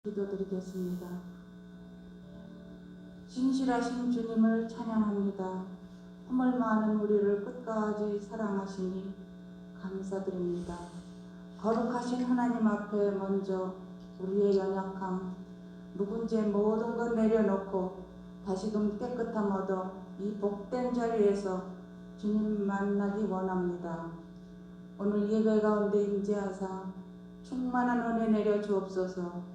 기도드리겠습니다. 진실하신 주님을 찬양합니다. 허물 많은 우리를 끝까지 사랑하시니 감사드립니다. 거룩하신 하나님 앞에 먼저 우리의 연약함, 묵은 죄 모든 것 내려놓고 다시금 깨끗함 얻어 이 복된 자리에서 주님 만나기 원합니다. 오늘 예배 가운데 임재하사 충만한 은혜 내려 주옵소서.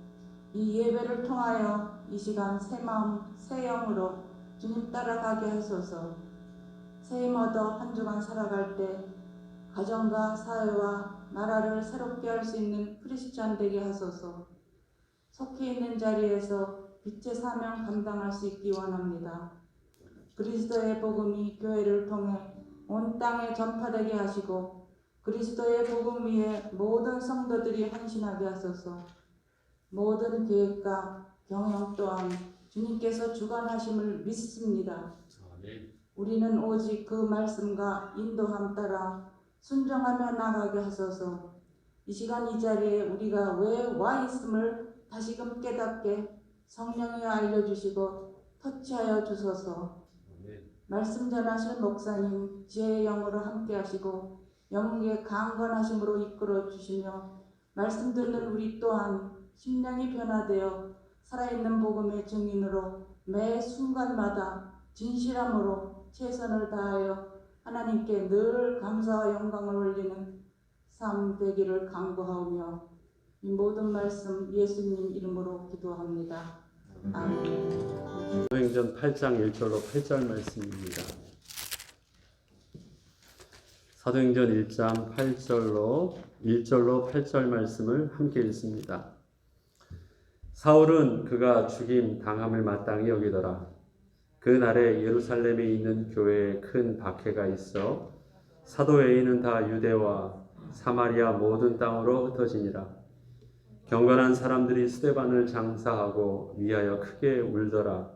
이 예배를 통하여 이 시간 새 마음 새 영으로 주님 따라가게 하소서. 새 힘 얻어 한 주간 살아갈 때 가정과 사회와 나라를 새롭게 할 수 있는 크리스찬 되게 하소서. 속해 있는 자리에서 빛의 사명 감당할 수 있기 원합니다. 그리스도의 복음이 교회를 통해 온 땅에 전파되게 하시고 그리스도의 복음 위에 모든 성도들이 헌신하게 하소서. 모든 계획과 경영 또한 주님께서 주관하심을 믿습니다. 우리는 오직 그 말씀과 인도함 따라 순종하며 나가게 하소서. 이 시간 이 자리에 우리가 왜 와 있음을 다시금 깨닫게 성령이 알려주시고 터치하여 주소서. 말씀 전하실 목사님 지혜의 영으로 함께 하시고 영의 강건하심으로 이끌어 주시며 말씀 듣는 우리 또한 심령이 변화되어 살아있는 복음의 증인으로 매 순간마다 진실함으로 최선을 다하여 하나님께 늘 감사와 영광을 올리는 삶 되기를 간구하오며 이 모든 말씀 예수님 이름으로 기도합니다. 아멘. 사도행전 8장 1절로 8절 말씀입니다. 사도행전 1장 1절로 8절 말씀을 함께 읽습니다. 사울은 그가 죽임 당함을 마땅히 여기더라. 그 날에 예루살렘에 있는 교회에 큰 박해가 있어 사도 외에는 다 유대와 사마리아 모든 땅으로 흩어지니라. 경건한 사람들이 스데반을 장사하고 위하여 크게 울더라.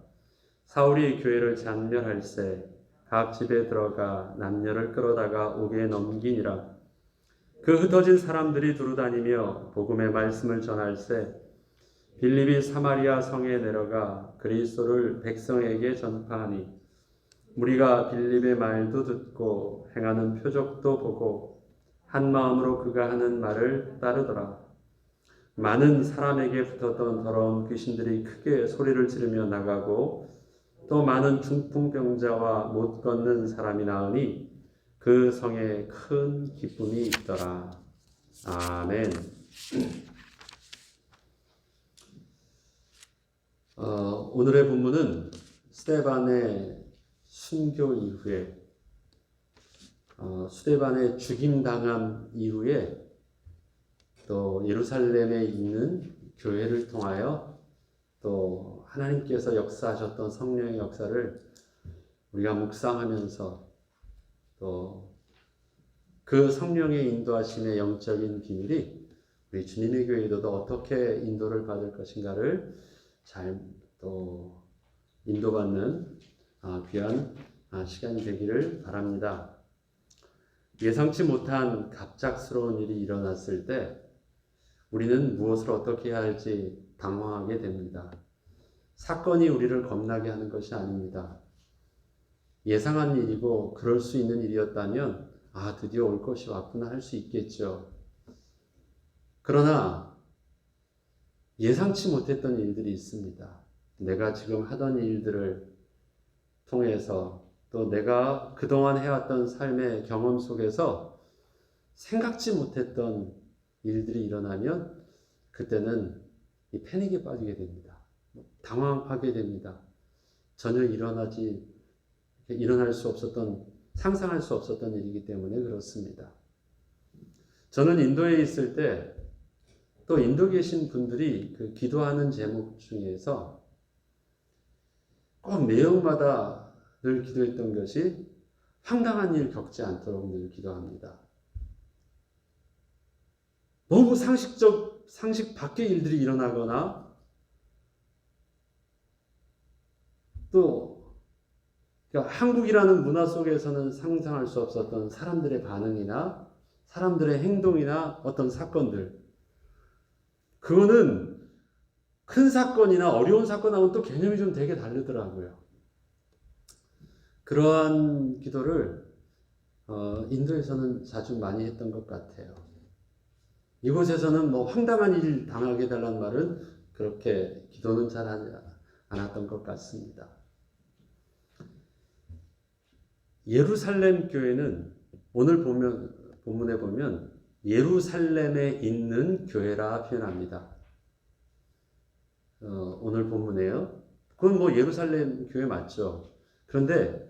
사울이 교회를 잔멸할세 각 집에 들어가 남녀를 끌어다가 옥에 넘기니라. 그 흩어진 사람들이 두루다니며 복음의 말씀을 전할세 빌립이 사마리아 성에 내려가 그리스도를 백성에게 전파하니 무리가 빌립의 말도 듣고 행하는 표적도 보고 한 마음으로 그가 하는 말을 따르더라. 많은 사람에게 붙었던 더러운 귀신들이 크게 소리를 지르며 나가고 또 많은 중풍병자와 못 걷는 사람이 나으니 그 성에 큰 기쁨이 있더라. 아멘. 오늘의 본문은 스데반의 순교 이후에 스데반의 죽임당한 이후에 또 예루살렘에 있는 교회를 통하여 또 하나님께서 역사하셨던 성령의 역사를 우리가 묵상하면서 또 그 성령의 인도하심의 영적인 비밀이 우리 주님의 교회도 어떻게 인도를 받을 것인가를 잘 또 인도받는 귀한 시간이 되기를 바랍니다. 예상치 못한 갑작스러운 일이 일어났을 때 우리는 무엇을 어떻게 해야 할지 당황하게 됩니다. 사건이 우리를 겁나게 하는 것이 아닙니다. 예상한 일이고 그럴 수 있는 일이었다면 드디어 올 것이 왔구나 할 수 있겠죠. 그러나 예상치 못했던 일들이 있습니다. 내가 지금 하던 일들을 통해서 또 내가 그동안 해왔던 삶의 경험 속에서 생각지 못했던 일들이 일어나면 그때는 이 패닉에 빠지게 됩니다. 당황하게 됩니다. 전혀 일어날 수 없었던, 상상할 수 없었던 일이기 때문에 그렇습니다. 저는 인도에 있을 때 또 인도 계신 분들이 그 기도하는 제목 중에서 꼭 내용마다 늘 기도했던 것이 황당한 일 겪지 않도록 늘 기도합니다. 너무 상식 밖의 일들이 일어나거나 또 한국이라는 문화 속에서는 상상할 수 없었던 사람들의 반응이나 사람들의 행동이나 어떤 사건들, 그거는 큰 사건이나 어려운 사건하고는 또 개념이 좀 되게 다르더라고요. 그러한 기도를 인도에서는 자주 많이 했던 것 같아요. 이곳에서는 뭐 황당한 일 당하게 달라는 말은 그렇게 기도는 잘 하지 않았던 것 같습니다. 예루살렘 교회는 오늘 본문에 보면 예루살렘에 있는 교회라 표현합니다. 오늘 본문에요. 그건 뭐 예루살렘 교회 맞죠. 그런데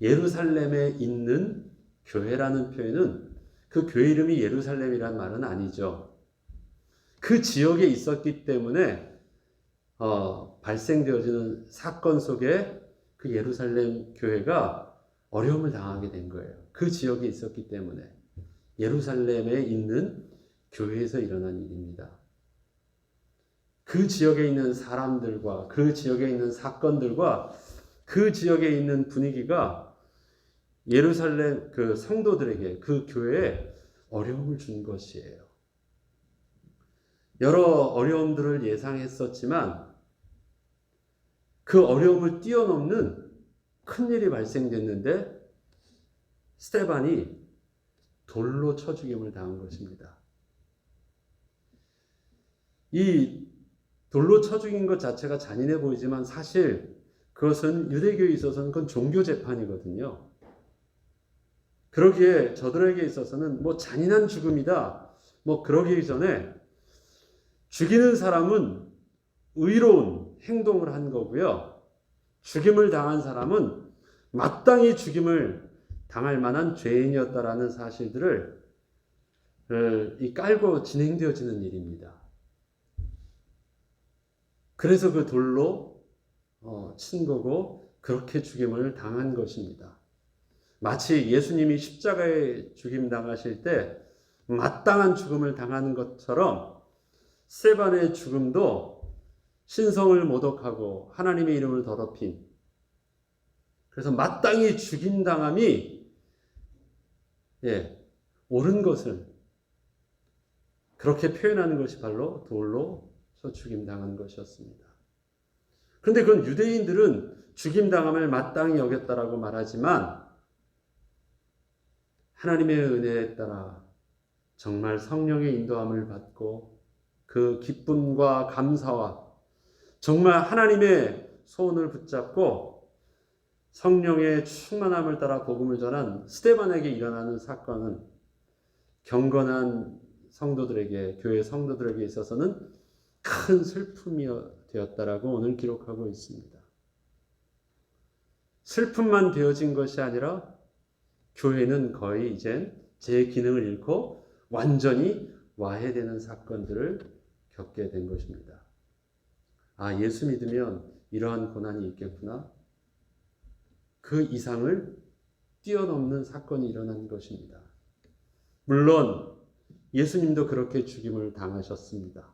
예루살렘에 있는 교회라는 표현은 그 교회 이름이 예루살렘이란 말은 아니죠. 그 지역에 있었기 때문에 발생되어지는 사건 속에 그 예루살렘 교회가 어려움을 당하게 된 거예요. 그 지역에 있었기 때문에. 예루살렘에 있는 교회에서 일어난 일입니다. 그 지역에 있는 사람들과 그 지역에 있는 사건들과 그 지역에 있는 분위기가 예루살렘 그 성도들에게 그 교회에 어려움을 준 것이에요. 여러 어려움들을 예상했었지만 그 어려움을 뛰어넘는 큰일이 발생됐는데 스데반이 돌로 쳐 죽임을 당한 것입니다. 이 돌로 쳐 죽인 것 자체가 잔인해 보이지만 사실 그것은 유대교에 있어서는 그건 종교 재판이거든요. 그러기에 저들에게 있어서는 뭐 잔인한 죽음이다. 뭐 그러기 전에 죽이는 사람은 의로운 행동을 한 거고요. 죽임을 당한 사람은 마땅히 죽임을 당할 만한 죄인이었다라는 사실들을 깔고 진행되어지는 일입니다. 그래서 그 돌로 친 거고 그렇게 죽임을 당한 것입니다. 마치 예수님이 십자가에 죽임 당하실 때 마땅한 죽음을 당하는 것처럼 스데반의 죽음도 신성을 모독하고 하나님의 이름을 더럽힌, 그래서 마땅히 죽임 당함이 옳은 것을 그렇게 표현하는 것이 바로 돌로 죽임 당한 것이었습니다. 그런데 그건 유대인들은 죽임 당함을 마땅히 여겼다라고 말하지만 하나님의 은혜에 따라 정말 성령의 인도함을 받고 그 기쁨과 감사와 정말 하나님의 소원을 붙잡고 성령의 충만함을 따라 복음을 전한 스데반에게 일어나는 사건은 경건한 성도들에게, 교회 성도들에게 있어서는 큰 슬픔이 되었다라고 오늘 기록하고 있습니다. 슬픔만 되어진 것이 아니라 교회는 거의 이젠 제 기능을 잃고 완전히 와해되는 사건들을 겪게 된 것입니다. 아, 예수 믿으면 이러한 고난이 있겠구나. 그 이상을 뛰어넘는 사건이 일어난 것입니다. 물론 예수님도 그렇게 죽임을 당하셨습니다.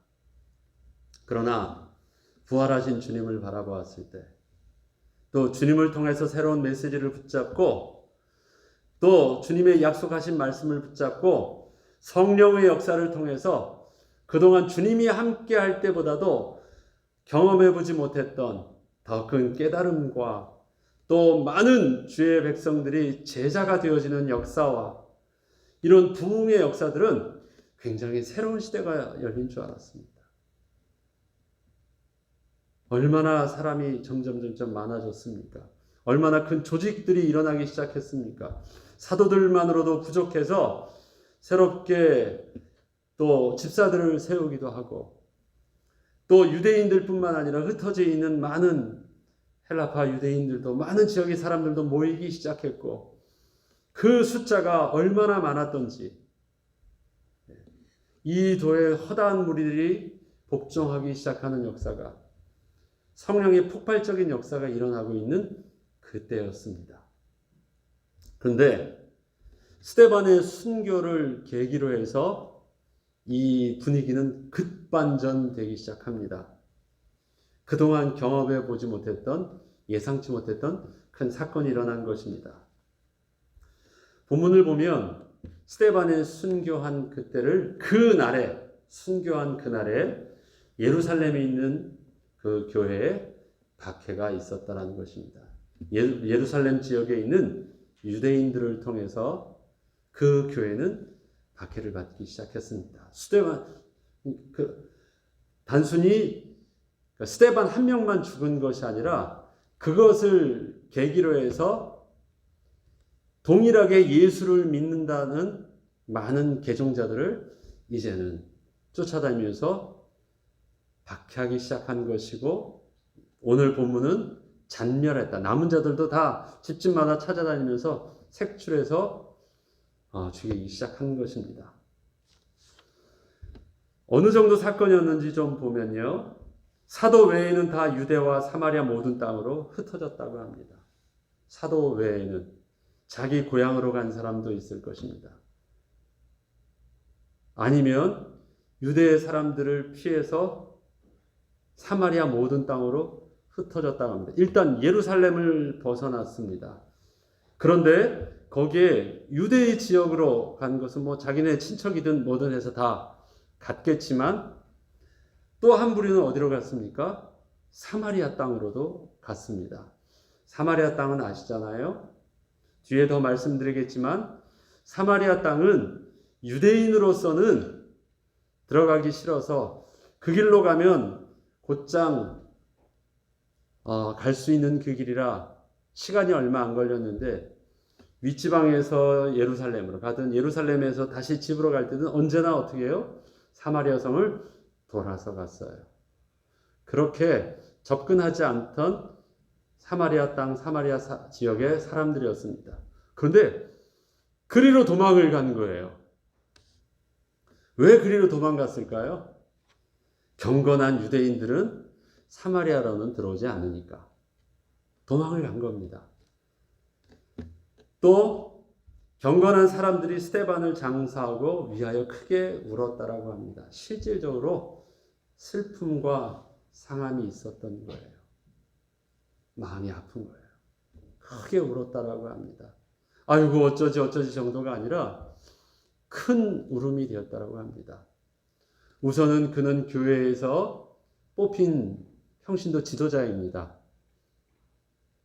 그러나 부활하신 주님을 바라보았을 때, 또 주님을 통해서 새로운 메시지를 붙잡고, 또 주님의 약속하신 말씀을 붙잡고 성령의 역사를 통해서 그동안 주님이 함께 할 때보다도 경험해보지 못했던 더 큰 깨달음과 또 많은 주의 백성들이 제자가 되어지는 역사와 이런 부흥의 역사들은 굉장히 새로운 시대가 열린 줄 알았습니다. 얼마나 사람이 점점 많아졌습니까? 얼마나 큰 조직들이 일어나기 시작했습니까? 사도들만으로도 부족해서 새롭게 또 집사들을 세우기도 하고, 또 유대인들뿐만 아니라 흩어져 있는 많은 헬라파 유대인들도, 많은 지역의 사람들도 모이기 시작했고, 그 숫자가 얼마나 많았던지, 이 도에 허다한 무리들이 복종하기 시작하는 역사가, 성령의 폭발적인 역사가 일어나고 있는 그때였습니다. 그런데 스데반의 순교를 계기로 해서 이 분위기는 급반전되기 시작합니다. 그동안 경험해 보지 못했던, 예상치 못했던 큰 사건이 일어난 것입니다. 본문을 보면 스데반의 순교한 그때를, 순교한 그날에 예루살렘에 있는 그 교회에 박해가 있었다는 것입니다. 예루살렘 지역에 있는 유대인들을 통해서 그 교회는 박해를 받기 시작했습니다. 단순히 스데반 한 명만 죽은 것이 아니라 그것을 계기로 해서 동일하게 예수를 믿는다는 많은 개종자들을 이제는 쫓아다니면서 박해하기 시작한 것이고, 오늘 본문은 잔멸했다. 남은 자들도 다 집집마다 찾아다니면서 색출해서 죽이기 시작한 것입니다. 어느 정도 사건이었는지 좀 보면요, 사도 외에는 다 유대와 사마리아 모든 땅으로 흩어졌다고 합니다. 사도 외에는 자기 고향으로 간 사람도 있을 것입니다. 아니면 유대 사람들을 피해서 사마리아 모든 땅으로 흩어졌다고 합니다. 일단 예루살렘을 벗어났습니다. 그런데 거기에 유대의 지역으로 간 것은 뭐 자기네 친척이든 뭐든 해서 다 갔겠지만, 또 한 부류는 어디로 갔습니까? 사마리아 땅으로도 갔습니다. 사마리아 땅은 아시잖아요. 뒤에 더 말씀드리겠지만 사마리아 땅은 유대인으로서는 들어가기 싫어서 그 길로 가면 곧장 갈 수 있는 그 길이라 시간이 얼마 안 걸렸는데, 윗지방에서 예루살렘으로 가든 예루살렘에서 다시 집으로 갈 때는 언제나 어떻게 해요? 사마리아 성을 돌아서 갔어요. 그렇게 접근하지 않던 사마리아 땅, 사마리아 지역의 사람들이었습니다. 그런데 그리로 도망을 간 거예요. 왜 그리로 도망갔을까요? 경건한 유대인들은 사마리아로는 들어오지 않으니까 도망을 간 겁니다. 또 경건한 사람들이 스데반을 장사하고 위하여 크게 울었다라고 합니다. 실질적으로 슬픔과 상함이 있었던 거예요. 마음이 아픈 거예요. 크게 울었다라고 합니다. 아이고 어쩌지 정도가 아니라 큰 울음이 되었다라고 합니다. 우선은 그는 교회에서 뽑힌 평신도 지도자입니다.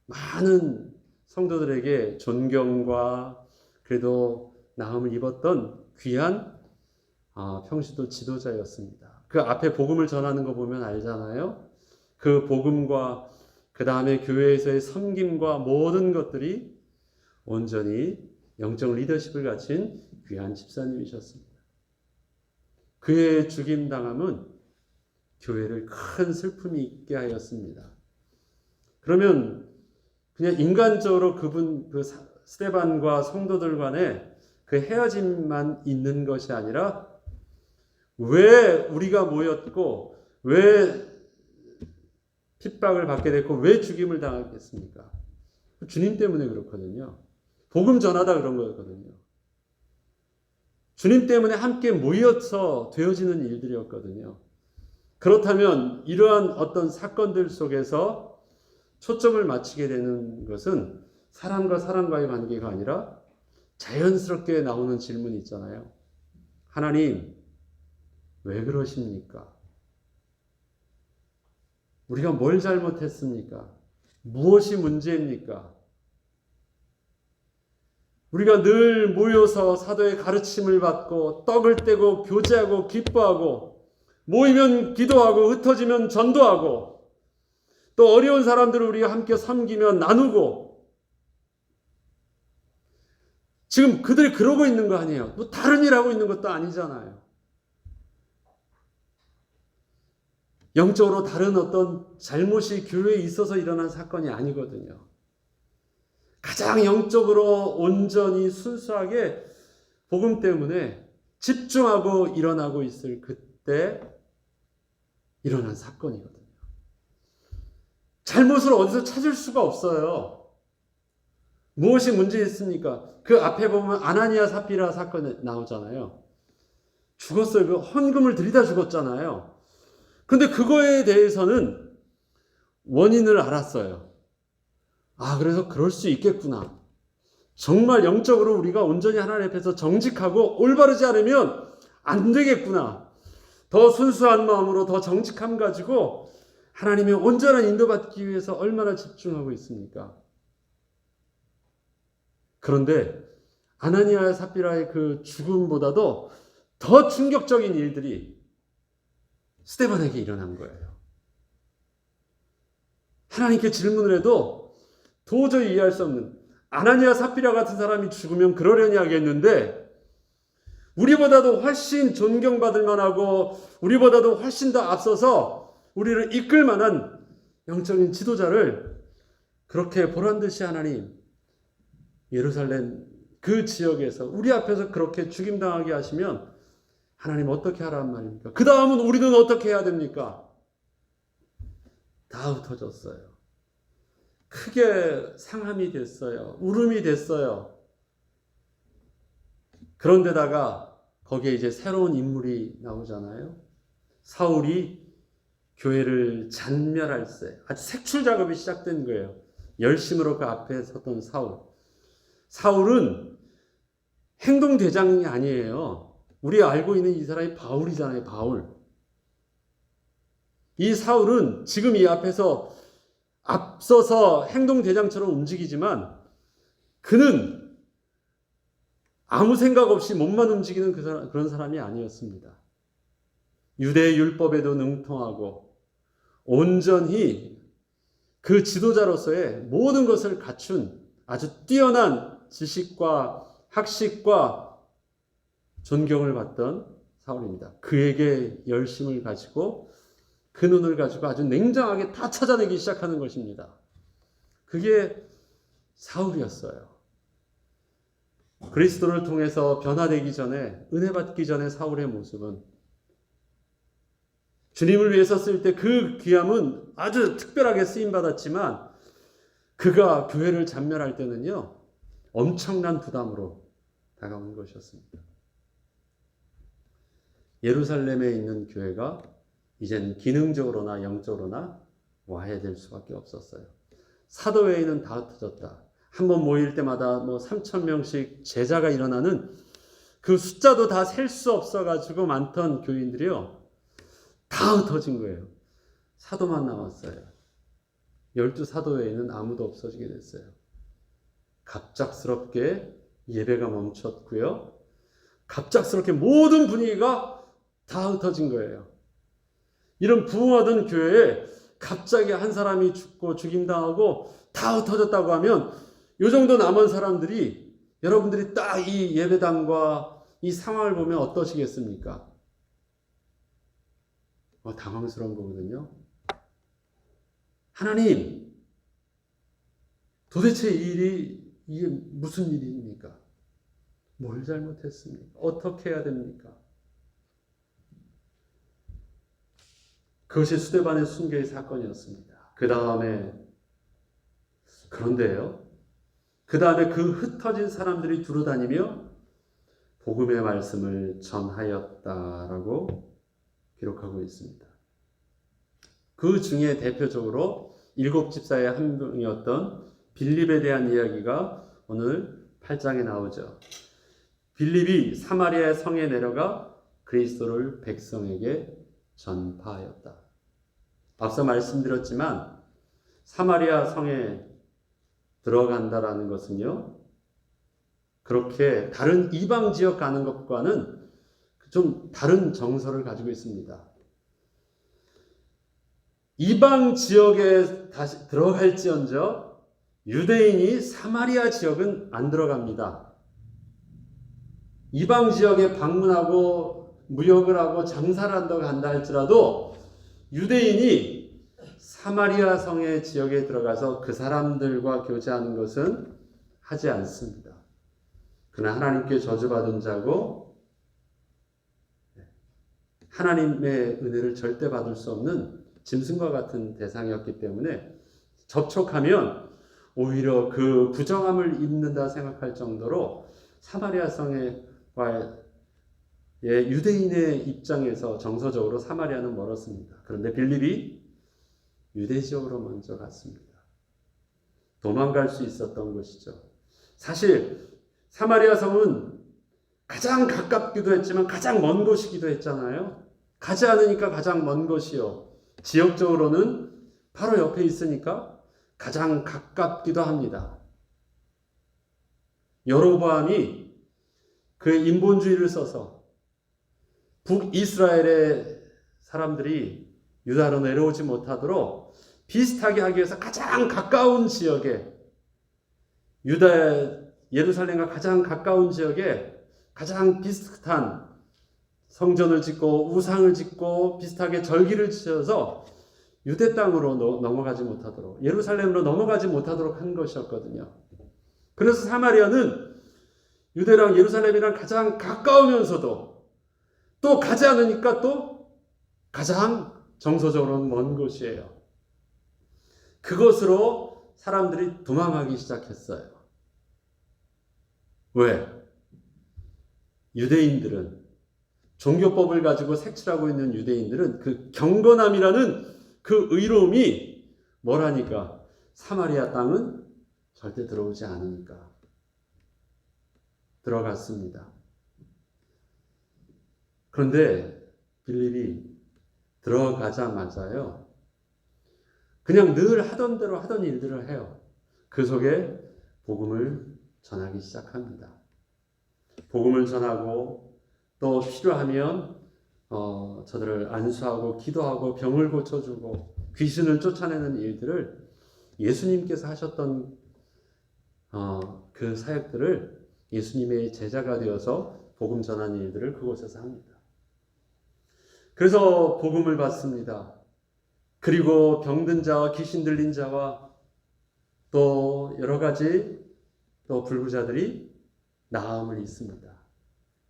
많은 성도들에게 존경과 그래도 나음을 입었던 귀한 평신도 지도자였습니다. 그 앞에 복음을 전하는 거 보면 알잖아요. 그 복음과 그 다음에 교회에서의 섬김과 모든 것들이 온전히 영적 리더십을 갖춘 귀한 집사님이셨습니다. 그의 죽임당함은 교회를 큰 슬픔이 있게 하였습니다. 그러면 그냥 인간적으로 그 스데반과 성도들 간에 그 헤어짐만 있는 것이 아니라, 왜 우리가 모였고 왜 핍박을 받게 됐고 왜 죽임을 당하겠습니까? 주님 때문에 그렇거든요. 복음 전하다 그런 거였거든요. 주님 때문에 함께 모여서 되어지는 일들이었거든요. 그렇다면 이러한 어떤 사건들 속에서 초점을 맞추게 되는 것은 사람과 사람과의 관계가 아니라 자연스럽게 나오는 질문이 있잖아요. 하나님, 왜 그러십니까? 우리가 뭘 잘못했습니까? 무엇이 문제입니까? 우리가 늘 모여서 사도의 가르침을 받고 떡을 떼고 교제하고 기뻐하고 모이면 기도하고 흩어지면 전도하고 또 어려운 사람들을 우리가 함께 섬기며 나누고, 지금 그들이 그러고 있는 거 아니에요. 뭐 다른 일 하고 있는 것도 아니잖아요. 영적으로 다른 어떤 잘못이 교회에 있어서 일어난 사건이 아니거든요. 가장 영적으로 온전히 순수하게 복음 때문에 집중하고 일어나고 있을 그때 일어난 사건이거든요. 잘못을 어디서 찾을 수가 없어요. 무엇이 문제 있습니까? 그 앞에 보면 아나니아 사피라 사건이 나오잖아요. 죽었어요. 그 헌금을 들이다 죽었잖아요. 근데 그거에 대해서는 원인을 알았어요. 그래서 그럴 수 있겠구나. 정말 영적으로 우리가 온전히 하나님 앞에서 정직하고 올바르지 않으면 안 되겠구나. 더 순수한 마음으로 더 정직함 가지고 하나님의 온전한 인도받기 위해서 얼마나 집중하고 있습니까? 그런데 아나니아와 삽비라의 그 죽음보다도 더 충격적인 일들이 스데반에게 일어난 거예요. 하나님께 질문을 해도 도저히 이해할 수 없는, 아나니아 삽비라 같은 사람이 죽으면 그러려니 하겠는데 우리보다도 훨씬 존경받을 만하고 우리보다도 훨씬 더 앞서서 우리를 이끌 만한 영적인 지도자를 그렇게 보란듯이 하나님 예루살렘 그 지역에서 우리 앞에서 그렇게 죽임당하게 하시면 하나님 어떻게 하란 말입니까? 그 다음은 우리는 어떻게 해야 됩니까? 다 흩어졌어요. 크게 상함이 됐어요. 울음이 됐어요. 그런데다가 거기에 이제 새로운 인물이 나오잖아요. 사울이 교회를 잔멸할 때 아주 색출 작업이 시작된 거예요. 열심으로 그 앞에 섰던 사울. 사울은 행동대장이 아니에요. 우리 알고 있는 이 사람이 바울이잖아요. 바울. 이 사울은 지금 이 앞에서 앞서서 행동대장처럼 움직이지만 그는 아무 생각 없이 몸만 움직이는 그런 사람이 아니었습니다. 유대 율법에도 능통하고 온전히 그 지도자로서의 모든 것을 갖춘 아주 뛰어난 지식과 학식과 존경을 받던 사울입니다. 그에게 열심을 가지고 그 눈을 가지고 아주 냉정하게 다 찾아내기 시작하는 것입니다. 그게 사울이었어요. 그리스도를 통해서 변화되기 전에, 은혜 받기 전에 사울의 모습은 주님을 위해서 쓸 때 그 귀함은 아주 특별하게 쓰임받았지만 그가 교회를 잔멸할 때는요, 엄청난 부담으로 다가오는 것이었습니다. 예루살렘에 있는 교회가 이젠 기능적으로나 영적으로나 와해될 수밖에 없었어요. 사도회의는 다 흩어졌다. 한번 모일 때마다 3,000명씩 제자가 일어나는 그 숫자도 다 셀 수 없어가지고 많던 교인들이요, 다 흩어진 거예요. 사도만 남았어요. 12사도회에는 아무도 없어지게 됐어요. 갑작스럽게 예배가 멈췄고요. 갑작스럽게 모든 분위기가 다 흩어진 거예요. 이런 부흥하던 교회에 갑자기 한 사람이 죽고 죽임당하고 다 흩어졌다고 하면 이 정도 남은 사람들이, 여러분들이 딱 이 예배당과 이 상황을 보면 어떠시겠습니까? 당황스러운 거거든요. 하나님, 도대체 이게 무슨 일입니까? 뭘 잘못했습니까? 어떻게 해야 됩니까? 그것이 스데반의 순교의 사건이었습니다. 그런데요, 그 다음에 그 흩어진 사람들이 두루다니며 복음의 말씀을 전하였다라고 기록하고 있습니다. 그 중에 대표적으로 7집사의 한 명이었던 빌립에 대한 이야기가 오늘 8장에 나오죠. 빌립이 사마리아 성에 내려가 그리스도를 백성에게 전파하였다. 앞서 말씀드렸지만 사마리아 성에 들어간다라는 것은요, 그렇게 다른 이방 지역 가는 것과는 좀 다른 정서를 가지고 있습니다. 이방 지역에 다시 들어갈지언정 유대인이 사마리아 지역은 안 들어갑니다. 이방 지역에 방문하고 무역을 하고 장사를 한다 할지라도 유대인이 사마리아 성의 지역에 들어가서 그 사람들과 교제하는 것은 하지 않습니다. 그러나 하나님께 저주받은 자고 하나님의 은혜를 절대 받을 수 없는 짐승과 같은 대상이었기 때문에 접촉하면 오히려 그 부정함을 입는다 생각할 정도로 사마리아 성의 유대인의 입장에서 정서적으로 사마리아는 멀었습니다. 그런데 빌립이 유대 지역으로 먼저 갔습니다. 도망갈 수 있었던 것이죠. 사실 사마리아 성은 가장 가깝기도 했지만 가장 먼 곳이기도 했잖아요. 가지 않으니까 가장 먼 것이요. 지역적으로는 바로 옆에 있으니까 가장 가깝기도 합니다. 여로보암이 그 인본주의를 써서 북이스라엘의 사람들이 유다로 내려오지 못하도록 비슷하게 하기 위해서 가장 가까운 지역에, 유다 예루살렘과 가장 가까운 지역에 가장 비슷한 성전을 짓고 우상을 짓고 비슷하게 절기를 지어서 유대 땅으로 넘어가지 못하도록, 예루살렘으로 넘어가지 못하도록 한 것이었거든요. 그래서 사마리아는 유대랑 예루살렘이랑 가장 가까우면서도 또 가지 않으니까 또 가장 정서적으로는 먼 곳이에요. 그것으로 사람들이 도망하기 시작했어요. 왜? 유대인들은, 종교법을 가지고 색출하고 있는 유대인들은 그 경건함이라는 그 의로움이 뭐라니까? 사마리아 땅은 절대 들어오지 않으니까 들어갔습니다. 그런데 빌립이 들어가자마자요, 그냥 늘 하던 대로 하던 일들을 해요. 그 속에 복음을 전하기 시작합니다. 복음을 전하고 또 필요하면 저들을 안수하고 기도하고 병을 고쳐주고 귀신을 쫓아내는 일들을 예수님께서 하셨던 그 사역들을 예수님의 제자가 되어서 복음 전하는 일들을 그곳에서 합니다. 그래서 복음을 받습니다. 그리고 병든 자와 귀신 들린 자와 또 여러 가지 또 불구자들이 나음을 입습니다.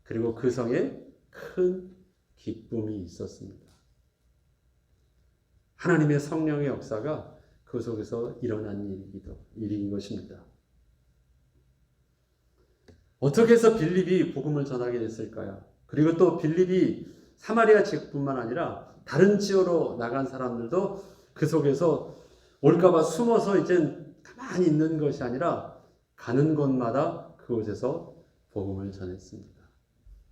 그리고 그 성에 큰 기쁨이 있었습니다. 하나님의 성령의 역사가 그 속에서 일어난 일인 것입니다. 어떻게 해서 빌립이 복음을 전하게 됐을까요? 그리고 또 빌립이 사마리아 지역뿐만 아니라 다른 지역으로 나간 사람들도 그 속에서 올까봐 숨어서 이젠 가만히 있는 것이 아니라 가는 곳마다 그곳에서 복음을 전했습니다.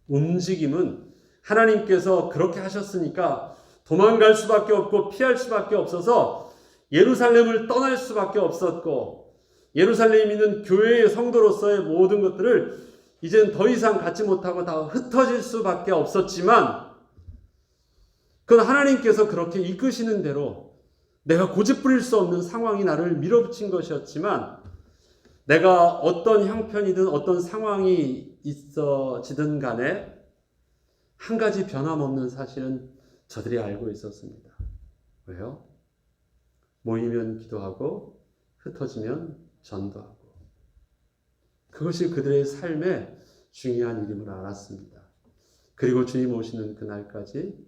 움직임은 하나님께서 그렇게 하셨으니까 도망갈 수밖에 없고 피할 수밖에 없어서 예루살렘을 떠날 수밖에 없었고, 예루살렘에 있는 교회의 성도로서의 모든 것들을 이젠 더 이상 갖지 못하고 다 흩어질 수밖에 없었지만, 그건 하나님께서 그렇게 이끄시는 대로 내가 고집부릴 수 없는 상황이 나를 밀어붙인 것이었지만, 내가 어떤 형편이든 어떤 상황이 있어지든 간에 한 가지 변함없는 사실은 저들이 알고 있었습니다. 왜요? 모이면 기도하고 흩어지면 전도하고, 그것이 그들의 삶의 중요한 일임을 알았습니다. 그리고 주님 오시는 그날까지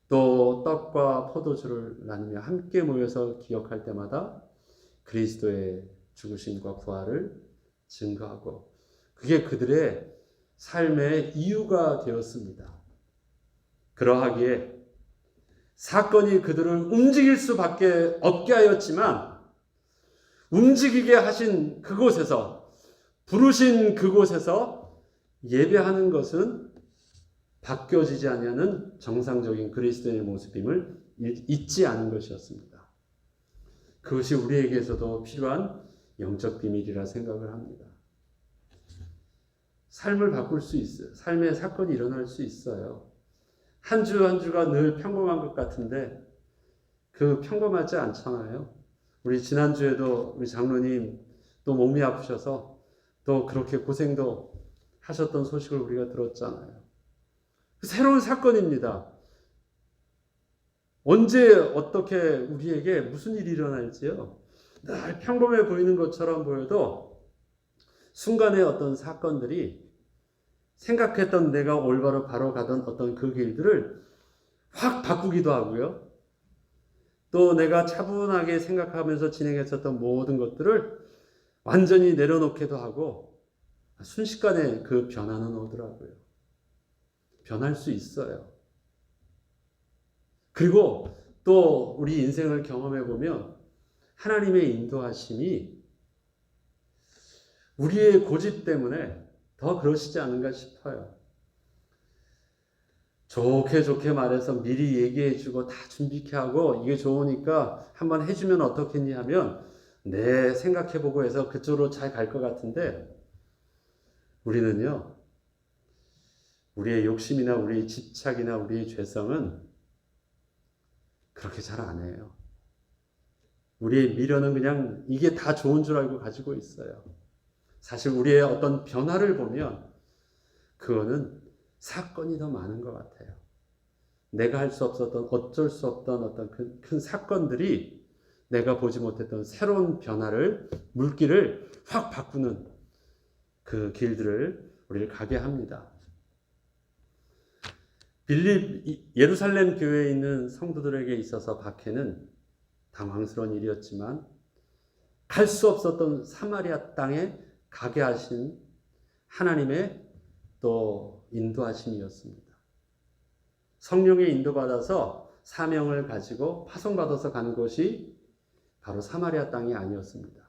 또 떡과 포도주를 나누며 함께 모여서 기억할 때마다 그리스도의 죽으심과 부활을 증거하고, 그게 그들의 삶의 이유가 되었습니다. 그러하기에 사건이 그들을 움직일 수밖에 없게 하였지만, 움직이게 하신 그곳에서, 부르신 그곳에서 예배하는 것은 바뀌어지지 아니하는 정상적인 그리스도인의 모습임을 잊지 않은 것이었습니다. 그것이 우리에게서도 필요한 영적 비밀이라 생각을 합니다. 삶을 바꿀 수 있어요. 삶의 사건이 일어날 수 있어요. 한 주 한 주가 늘 평범한 것 같은데 그 평범하지 않잖아요. 우리 지난주에도 우리 장로님 또 몸이 아프셔서 또 그렇게 고생도 하셨던 소식을 우리가 들었잖아요. 새로운 사건입니다. 언제 어떻게 우리에게 무슨 일이 일어날지요. 늘 평범해 보이는 것처럼 보여도 순간의 어떤 사건들이 생각했던 내가 올바로 바로 가던 어떤 그 길들을 확 바꾸기도 하고요. 또 내가 차분하게 생각하면서 진행했었던 모든 것들을 완전히 내려놓기도 하고 순식간에 그 변화는 오더라고요. 변할 수 있어요. 그리고 또 우리 인생을 경험해 보면 하나님의 인도하심이 우리의 고집 때문에 더 그러시지 않은가 싶어요. 좋게 말해서 미리 얘기해주고 다 준비케 하고 이게 좋으니까 한번 해주면 어떻겠니 하면 네 생각해보고 해서 그쪽으로 잘 갈 것 같은데 우리는요 우리의 욕심이나 우리의 집착이나 우리의 죄성은 그렇게 잘 안 해요. 우리의 미련은 그냥 이게 다 좋은 줄 알고 가지고 있어요. 사실 우리의 어떤 변화를 보면 그거는 사건이 더 많은 것 같아요. 내가 할 수 없었던 어쩔 수 없던 어떤 큰 사건들이 내가 보지 못했던 새로운 변화를 물길을 확 바꾸는 그 길들을 우리를 가게 합니다. 예루살렘 교회에 있는 성도들에게 있어서 박해는 당황스러운 일이었지만 갈 수 없었던 사마리아 땅에 가게 하신 하나님의 또 인도하심이었습니다. 성령의 인도받아서 사명을 가지고 파송받아서 간 곳이 바로 사마리아 땅이 아니었습니다.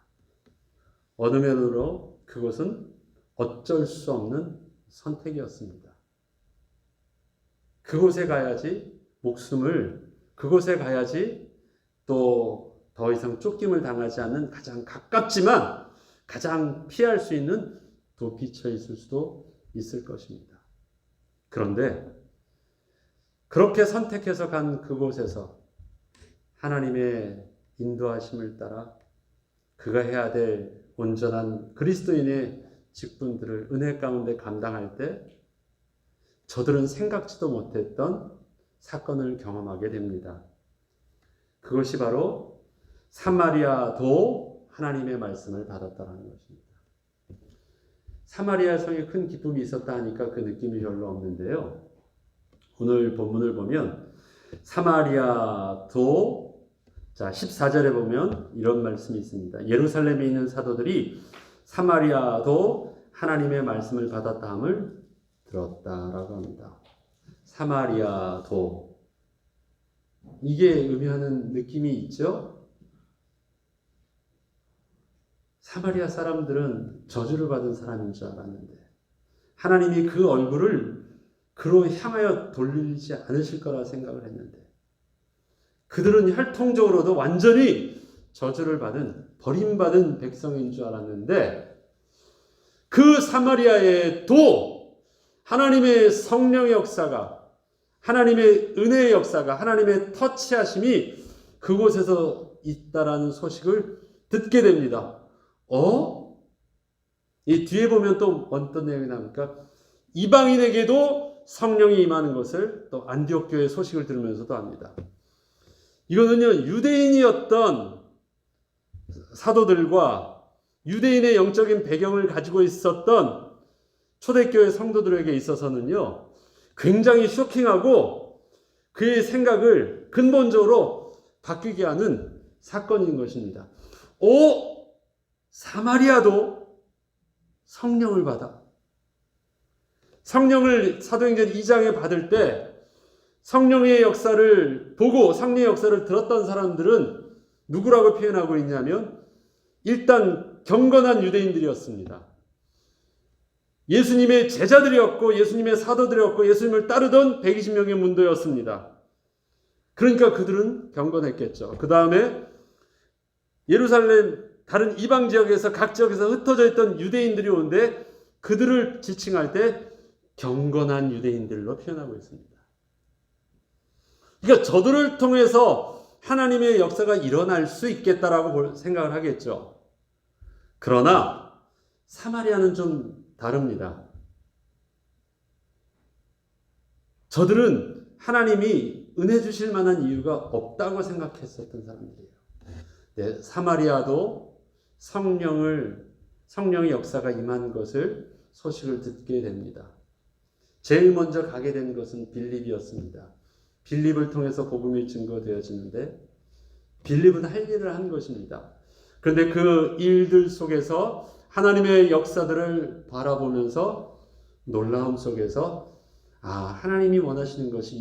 어느 면으로 그것은 어쩔 수 없는 선택이었습니다. 그곳에 가야지 목숨을, 그곳에 가야지 또 더 이상 쫓김을 당하지 않는 가장 가깝지만 가장 피할 수 있는 도피처 있을 수도 있을 것입니다. 그런데 그렇게 선택해서 간 그곳에서 하나님의 인도하심을 따라 그가 해야 될 온전한 그리스도인의 직분들을 은혜 가운데 감당할 때 저들은 생각지도 못했던 사건을 경험하게 됩니다. 그것이 바로 사마리아도 하나님의 말씀을 받았다는 것입니다. 사마리아 성에 큰 기쁨이 있었다 하니까 그 느낌이 별로 없는데요. 오늘 본문을 보면 사마리아도 14절에 보면 이런 말씀이 있습니다. 예루살렘에 있는 사도들이 사마리아도 하나님의 말씀을 받았다함을 들었다라고 합니다. 사마리아도 이게 의미하는 느낌이 있죠? 사마리아 사람들은 저주를 받은 사람인 줄 알았는데 하나님이 그 얼굴을 그로 향하여 돌리지 않으실 거라 생각을 했는데 그들은 혈통적으로도 완전히 저주를 받은 버림받은 백성인 줄 알았는데 그 사마리아에도 하나님의 성령의 역사가 하나님의 은혜의 역사가 하나님의 터치하심이 그곳에서 있다라는 소식을 듣게 됩니다. 이 뒤에 보면 또 어떤 내용이 나옵니까? 이방인에게도 성령이 임하는 것을 또 안디옥 교회 소식을 들으면서도 합니다. 이거는요, 유대인이었던 사도들과 유대인의 영적인 배경을 가지고 있었던 초대교회 성도들에게 있어서는요, 굉장히 쇼킹하고 그의 생각을 근본적으로 바뀌게 하는 사건인 것입니다. 사마리아도 성령을 받아. 성령을 사도행전 2장에 받을 때 성령의 역사를 보고 성령의 역사를 들었던 사람들은 누구라고 표현하고 있냐면 일단 경건한 유대인들이었습니다. 예수님의 제자들이었고 예수님의 사도들이었고 예수님을 따르던 120명의 문도였습니다. 그러니까 그들은 경건했겠죠. 그 다음에 예루살렘 다른 이방 지역에서 각 지역에서 흩어져 있던 유대인들이 오는데 그들을 지칭할 때 경건한 유대인들로 표현하고 있습니다. 그러니까 저들을 통해서 하나님의 역사가 일어날 수 있겠다라고 생각을 하겠죠. 그러나 사마리아는 좀 다릅니다. 저들은 하나님이 은혜 주실 만한 이유가 없다고 생각했었던 사람들이에요. 네, 사마리아도 성령의 역사가 임한 것을 소식을 듣게 됩니다. 제일 먼저 가게 된 것은 빌립이었습니다. 빌립을 통해서 복음이 증거되어지는데 빌립은 할 일을 한 것입니다. 그런데 그 일들 속에서 하나님의 역사들을 바라보면서 놀라움 속에서 하나님이 원하시는 것이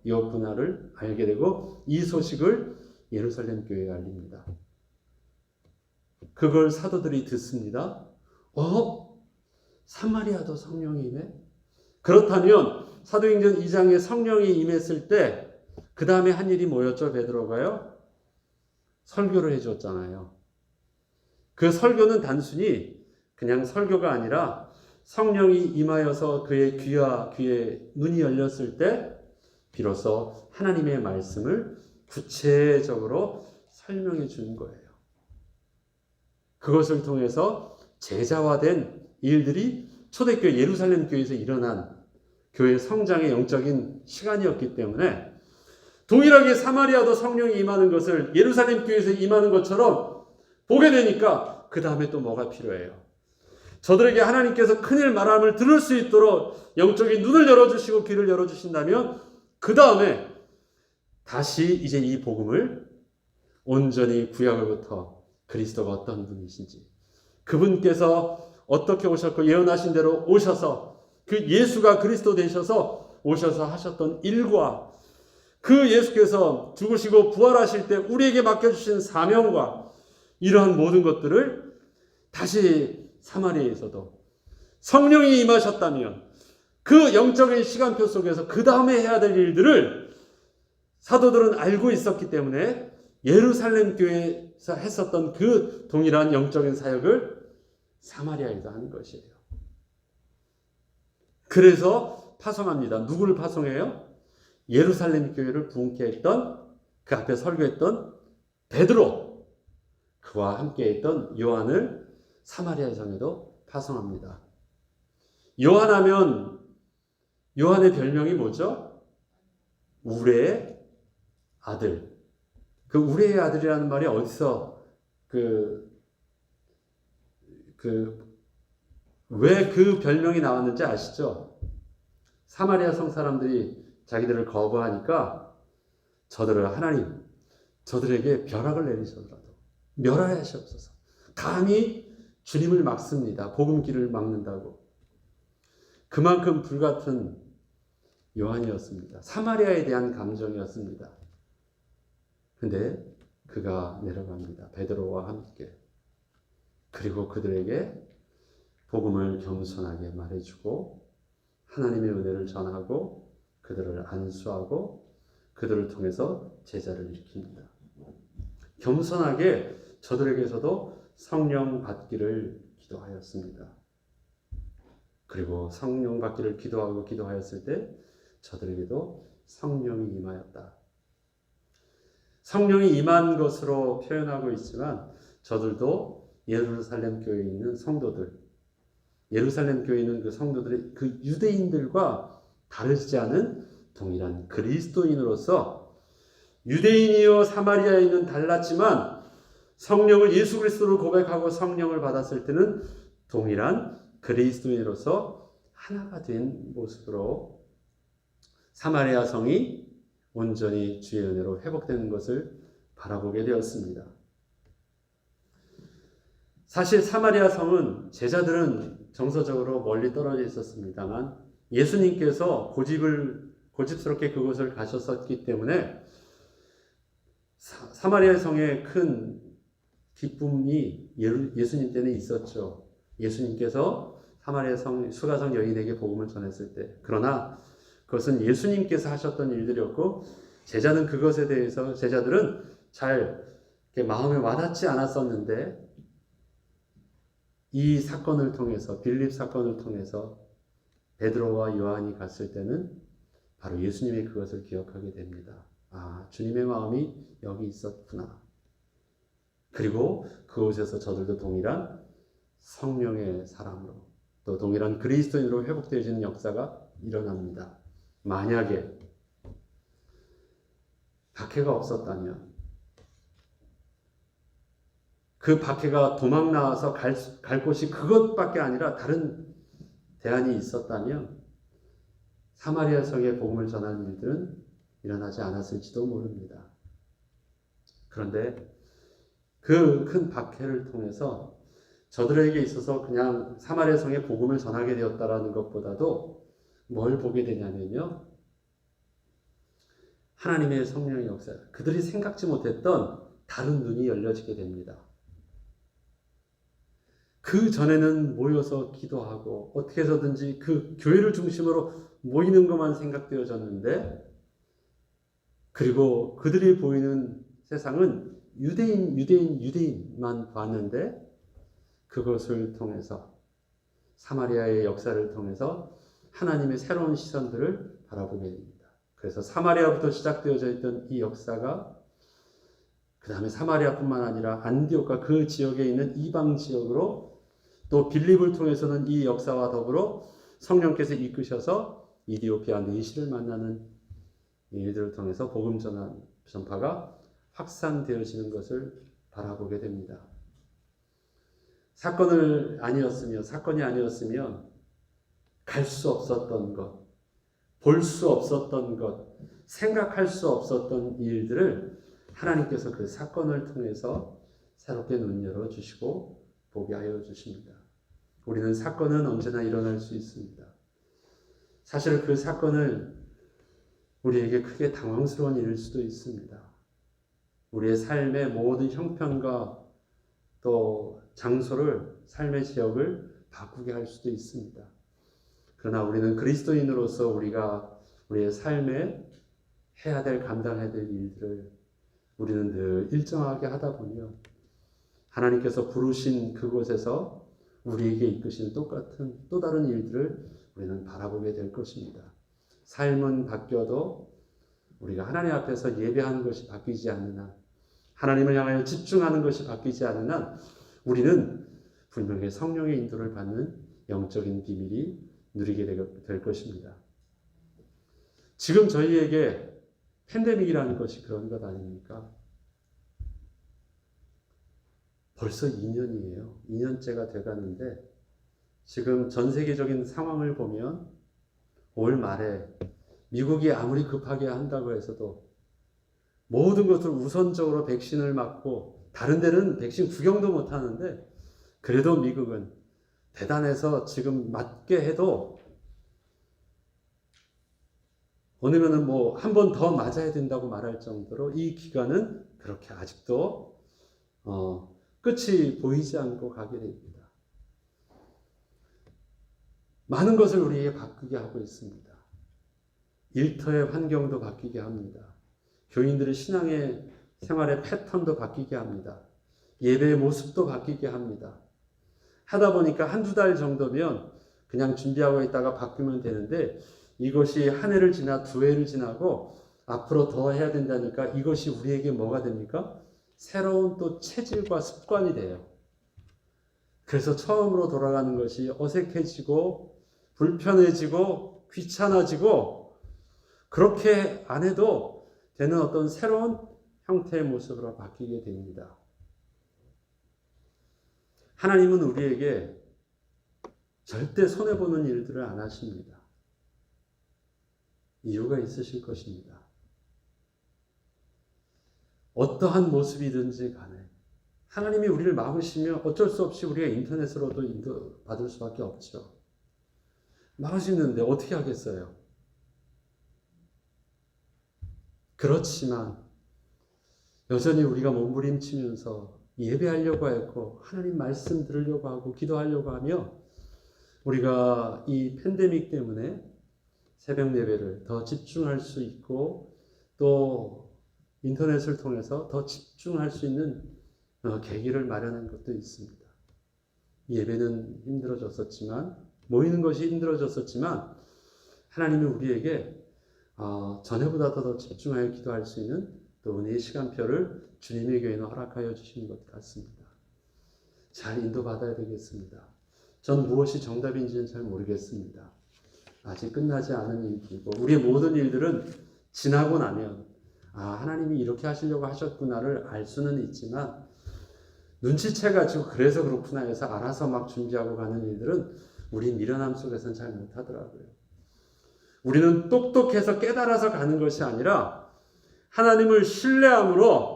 이었구나를 알게 되고 이 소식을 예루살렘 교회에 알립니다. 그걸 사도들이 듣습니다. 사마리아도 성령이 임해? 그렇다면 사도행전 2장에 성령이 임했을 때 그 다음에 한 일이 뭐였죠? 베드로가요? 설교를 해줬잖아요. 그 설교는 단순히 그냥 설교가 아니라 성령이 임하여서 그의 귀에 눈이 열렸을 때 비로소 하나님의 말씀을 구체적으로 설명해 주는 거예요. 그것을 통해서 제자화된 일들이 초대교회 예루살렘 교회에서 일어난 교회 성장의 영적인 시간이었기 때문에 동일하게 사마리아도 성령이 임하는 것을 예루살렘 교회에서 임하는 것처럼 보게 되니까 그 다음에 또 뭐가 필요해요? 저들에게 하나님께서 큰일 말함을 들을 수 있도록 영적인 눈을 열어주시고 귀를 열어주신다면 그 다음에 다시 이제 이 복음을 온전히 구약으로부터 그리스도가 어떤 분이신지, 그분께서 어떻게 오셨고 예언하신 대로 오셔서 그 예수가 그리스도 되셔서 오셔서 하셨던 일과 그 예수께서 죽으시고 부활하실 때 우리에게 맡겨주신 사명과 이러한 모든 것들을 다시 사마리아에서도 성령이 임하셨다면 그 영적인 시간표 속에서 그 다음에 해야 될 일들을 사도들은 알고 있었기 때문에 예루살렘 교회에서 했었던 그 동일한 영적인 사역을 사마리아에서 하는 것이에요. 그래서 파송합니다. 누구를 파송해요? 예루살렘 교회를 부흥케 했던, 그 앞에 설교했던 베드로, 그와 함께 했던 요한을 사마리아 성에도 파송합니다. 요한하면 요한의 별명이 뭐죠? 우레의 아들. 그 우레의 아들이라는 말이 어디서 왜 그 별명이 나왔는지 아시죠? 사마리아 성 사람들이 자기들을 거부하니까 하나님, 저들에게 벼락을 내리셔서라도 멸하시옵소서. 감히 주님을 막습니다. 복음길을 막는다고. 그만큼 불같은 요한이었습니다. 사마리아에 대한 감정이었습니다. 근데 그가 내려갑니다. 베드로와 함께. 그리고 그들에게 복음을 겸손하게 말해주고 하나님의 은혜를 전하고 그들을 안수하고 그들을 통해서 제자를 일으킵니다. 겸손하게 저들에게서도 성령 받기를 기도하였습니다. 그리고 성령 받기를 기도하였을 때 저들에게도 성령이 임하였다. 성령이 임한 것으로 표현하고 있지만 저들도 예루살렘 교회에 있는 성도들, 예루살렘 교회에 있는 그 성도들이 그 유대인들과 다르지 않은 동일한 그리스도인으로서 유대인이요 사마리아인은 달랐지만 성령을 예수 그리스도를 고백하고 성령을 받았을 때는 동일한 그리스도인으로서 하나가 된 모습으로 사마리아 성이 온전히 주의 은혜로 회복되는 것을 바라보게 되었습니다. 사실 사마리아 성은 제자들은 정서적으로 멀리 떨어져 있었습니다만 예수님께서 고집스럽게 그곳을 가셨었기 때문에 사마리아 성에 큰 기쁨이 예수님 때는 있었죠. 예수님께서 사마리아 성 수가성 여인에게 복음을 전했을 때. 그러나 그것은 예수님께서 하셨던 일들이었고 제자들은 잘 마음에 와닿지 않았었는데 이 사건을 통해서 빌립 사건을 통해서 베드로와 요한이 갔을 때는 바로 예수님이 그것을 기억하게 됩니다. 아, 주님의 마음이 여기 있었구나. 그리고 그곳에서 저들도 동일한 성령의 사람으로 또 동일한 그리스도인으로 회복되어지는 역사가 일어납니다. 만약에 박해가 없었다면 그 박해가 도망 나와서 갈 곳이 그것밖에 아니라 다른 대안이 있었다면 사마리아 성에 복음을 전하는 일들은 일어나지 않았을지도 모릅니다. 그런데 그 큰 박해를 통해서 저들에게 있어서 그냥 사마리아 성에 복음을 전하게 되었다라는 것보다도 뭘 보게 되냐면요. 하나님의 성령의 역사, 그들이 생각지 못했던 다른 눈이 열려지게 됩니다. 그 그 전에는 모여서 기도하고 어떻게 해서든지 그 교회를 중심으로 모이는 것만 생각되어졌는데, 그리고 그들이 보이는 세상은 유대인만 봤는데, 그것을 통해서 사마리아의 역사를 통해서 하나님의 새로운 시선들을 바라보게 됩니다. 그래서 사마리아부터 시작되어져 있던 이 역사가 그 다음에 사마리아뿐만 아니라 안디옥과 그 지역에 있는 이방 지역으로, 또 빌립을 통해서는 이 역사와 더불어 성령께서 이끄셔서 이디오피아 내시를 만나는 일들을 통해서 복음 전파가 확산되어지는 것을 바라보게 됩니다. 사건이 아니었으면 갈 수 없었던 것, 볼 수 없었던 것, 생각할 수 없었던 일들을 하나님께서 그 사건을 통해서 새롭게 눈 열어주시고 보게 하여 주십니다. 우리는 사건은 언제나 일어날 수 있습니다. 사실 그 사건을 우리에게 크게 당황스러운 일일 수도 있습니다. 우리의 삶의 모든 형편과 또 장소를, 삶의 지역을 바꾸게 할 수도 있습니다. 그러나 우리는 그리스도인으로서 우리가 우리의 삶에 해야 될, 감당해야 될 일들을 우리는 늘 일정하게 하다 보면 하나님께서 부르신 그곳에서 우리에게 이끄시는 똑같은 또 다른 일들을 우리는 바라보게 될 것입니다. 삶은 바뀌어도 우리가 하나님 앞에서 예배하는 것이 바뀌지 않는 한, 하나님을 향하여 집중하는 것이 바뀌지 않는 한, 우리는 분명히 성령의 인도를 받는 영적인 비밀이 누리게 될 것입니다. 지금 저희에게 팬데믹이라는 것이 그런 것 아닙니까? 벌써 2년이에요. 2년째가 돼가는데 지금 전 세계적인 상황을 보면 올 말에 미국이 아무리 급하게 한다고 해서도 모든 것을 우선적으로 백신을 맞고, 다른 데는 백신 구경도 못 하는데 그래도 미국은 대단해서 지금 맞게 해도 어느면은 뭐 한 번 더 맞아야 된다고 말할 정도로 이 기간은 그렇게 아직도 끝이 보이지 않고 가게 됩니다. 많은 것을 우리에게 바꾸게 하고 있습니다. 일터의 환경도 바뀌게 합니다. 교인들의 신앙의 생활의 패턴도 바뀌게 합니다. 예배의 모습도 바뀌게 합니다. 하다 보니까 한두 달 정도면 그냥 준비하고 있다가 바꾸면 되는데, 이것이 한 해를 지나 두 해를 지나고 앞으로 더 해야 된다니까 이것이 우리에게 뭐가 됩니까? 새로운 또 체질과 습관이 돼요. 그래서 처음으로 돌아가는 것이 어색해지고 불편해지고 귀찮아지고, 그렇게 안 해도 되는 어떤 새로운 형태의 모습으로 바뀌게 됩니다. 하나님은 우리에게 절대 손해보는 일들을 안 하십니다. 이유가 있으실 것입니다. 어떠한 모습이든지 간에 하나님이 우리를 막으시면 어쩔 수 없이 우리가 인터넷으로도 인도받을 수밖에 없죠. 막으시는데 어떻게 하겠어요? 그렇지만 여전히 우리가 몸부림치면서 예배하려고 했고 하나님 말씀 들으려고 하고 기도하려고 하며, 우리가 이 팬데믹 때문에 새벽 예배를 더 집중할 수 있고 또 인터넷을 통해서 더 집중할 수 있는 계기를 마련한 것도 있습니다. 예배는 힘들어졌었지만, 모이는 것이 힘들어졌었지만, 하나님은 우리에게 전에보다 더 집중하여 기도할 수 있는 또 은혜의 시간표를 주님의 교회는 허락하여 주신 것 같습니다. 잘 인도받아야 되겠습니다. 전 무엇이 정답인지는 잘 모르겠습니다. 아직 끝나지 않은 일이고, 우리의 모든 일들은 지나고 나면 하나님이 이렇게 하시려고 하셨구나를 알 수는 있지만, 눈치채가지고 그래서 그렇구나 해서 알아서 막 준비하고 가는 일들은 우리 미련함 속에서는 잘 못하더라고요. 우리는 똑똑해서 깨달아서 가는 것이 아니라 하나님을 신뢰함으로,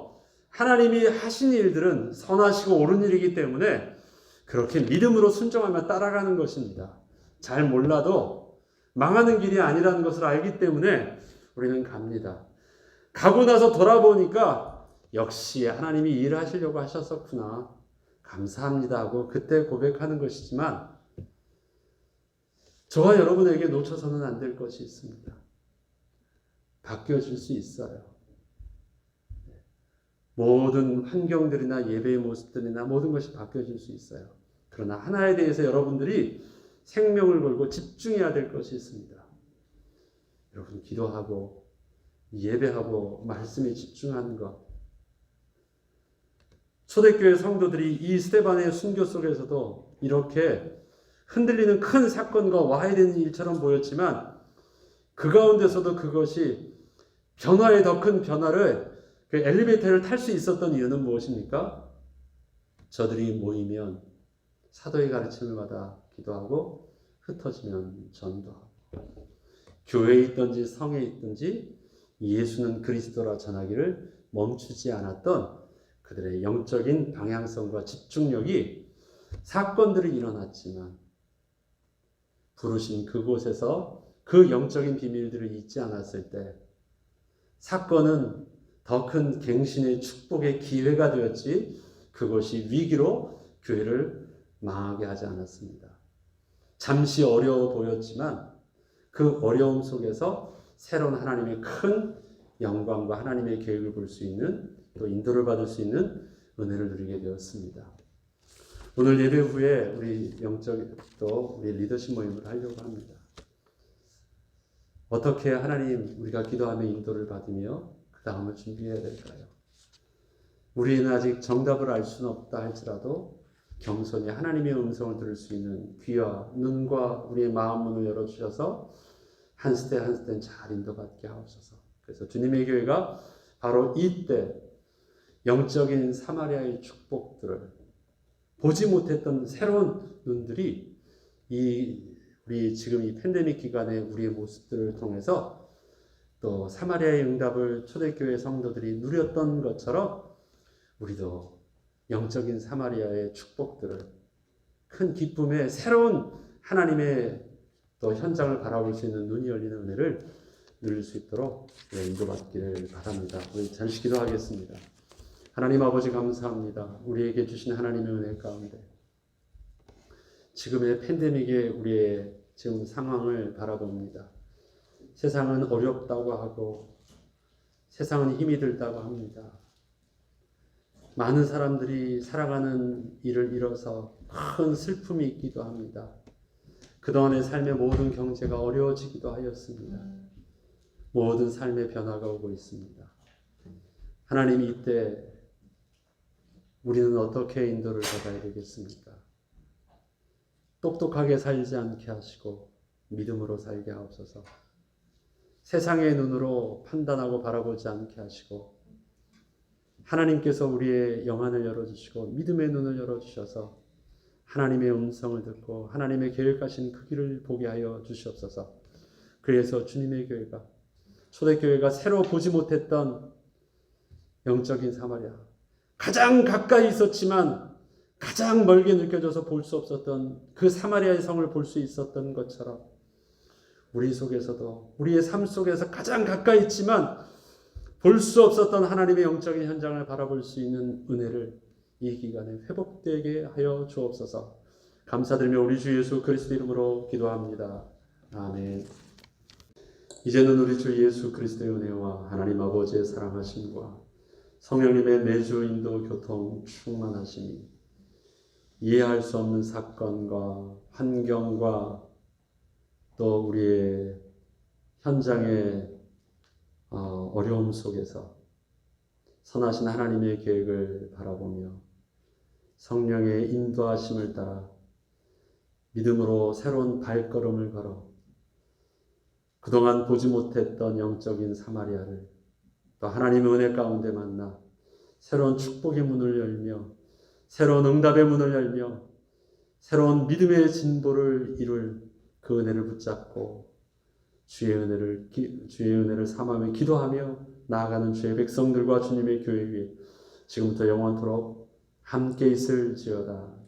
하나님이 하신 일들은 선하시고 옳은 일이기 때문에 그렇게 믿음으로 순종하며 따라가는 것입니다. 잘 몰라도 망하는 길이 아니라는 것을 알기 때문에 우리는 갑니다. 가고 나서 돌아보니까 역시 하나님이 일하시려고 하셨었구나. 감사합니다 하고 그때 고백하는 것이지만 저와 여러분에게 놓쳐서는 안 될 것이 있습니다. 바뀌어질 수 있어요. 모든 환경들이나 예배의 모습들이나 모든 것이 바뀌어질 수 있어요. 그러나 하나에 대해서 여러분들이 생명을 걸고 집중해야 될 것이 있습니다. 여러분 기도하고 예배하고 말씀에 집중하는 것. 초대교회 성도들이 이 스데반의 순교 속에서도 이렇게 흔들리는 큰 사건과 와야 되는 일처럼 보였지만 그 가운데서도 그것이 변화의 더 큰 변화를 그 엘리베이터를 탈 수 있었던 이유는 무엇입니까? 저들이 모이면 사도의 가르침을 받아 기도하고 흩어지면 전도하고 교회에 있든지 성에 있든지 예수는 그리스도라 전하기를 멈추지 않았던 그들의 영적인 방향성과 집중력이 사건들이 일어났지만 부르신 그곳에서 그 영적인 비밀들을 잊지 않았을 때 사건은 더 큰 갱신의 축복의 기회가 되었지 그것이 위기로 교회를 망하게 하지 않았습니다. 잠시 어려워 보였지만 그 어려움 속에서 새로운 하나님의 큰 영광과 하나님의 계획을 볼 수 있는 또 인도를 받을 수 있는 은혜를 누리게 되었습니다. 오늘 예배 후에 우리 우리 리더십 모임을 하려고 합니다. 어떻게 하나님 우리가 기도하며 인도를 받으며 그 다음을 준비해야 될까요? 우리는 아직 정답을 알 수는 없다 할지라도 겸손히 하나님의 음성을 들을 수 있는 귀와 눈과 우리의 마음 문을 열어주셔서 한 스텝 한 스텝 잘 인도받게 하옵소서. 그래서 주님의 교회가 바로 이때 영적인 사마리아의 축복들을 보지 못했던 새로운 눈들이 우리 지금 이 팬데믹 기간에 우리의 모습들을 통해서 또 사마리아의 응답을 초대교회 성도들이 누렸던 것처럼 우리도 영적인 사마리아의 축복들을 큰 기쁨의 새로운 하나님의 또 현장을 바라볼 수 있는 눈이 열리는 은혜를 누릴 수 있도록 인도받기를 바랍니다. 우리 잠시 기도하겠습니다. 하나님 아버지 감사합니다. 우리에게 주신 하나님의 은혜 가운데 지금의 팬데믹의 우리의 지금 상황을 바라봅니다. 세상은 어렵다고 하고 세상은 힘이 들다고 합니다. 많은 사람들이 살아가는 일을 잃어서 큰 슬픔이 있기도 합니다. 그동안의 삶의 모든 경제가 어려워지기도 하였습니다. 모든 삶의 변화가 오고 있습니다. 하나님 이때 우리는 어떻게 인도를 받아야 되겠습니까? 똑똑하게 살지 않게 하시고 믿음으로 살게 하옵소서. 세상의 눈으로 판단하고 바라보지 않게 하시고 하나님께서 우리의 영안을 열어주시고 믿음의 눈을 열어주셔서 하나님의 음성을 듣고 하나님의 계획하신 그 길을 보게 하여 주시옵소서. 그래서 주님의 교회가 초대교회가 새로 보지 못했던 영적인 사마리아 가장 가까이 있었지만 가장 멀게 느껴져서 볼 수 없었던 그 사마리아의 성을 볼 수 있었던 것처럼 우리 속에서도 우리의 삶 속에서 가장 가까이 있지만 볼 수 없었던 하나님의 영적인 현장을 바라볼 수 있는 은혜를 이 기간에 회복되게 하여 주옵소서. 감사드리며 우리 주 예수 그리스도 이름으로 기도합니다. 아멘. 이제는 우리 주 예수 그리스도의 은혜와 하나님 아버지의 사랑하심과 성령님의 매주 인도 교통 충만하심이 이해할 수 없는 사건과 환경과 또 우리의 현장의 어려움 속에서 선하신 하나님의 계획을 바라보며 성령의 인도하심을 따라 믿음으로 새로운 발걸음을 걸어 그동안 보지 못했던 영적인 사마리아를 또 하나님의 은혜 가운데 만나 새로운 축복의 문을 열며 새로운 응답의 문을 열며 새로운 믿음의 진보를 이룰 그 은혜를 붙잡고 주의 은혜를 삼하며 기도하며 나아가는 주의 백성들과 주님의 교회 위에 지금부터 영원토록 함께 있을지어다.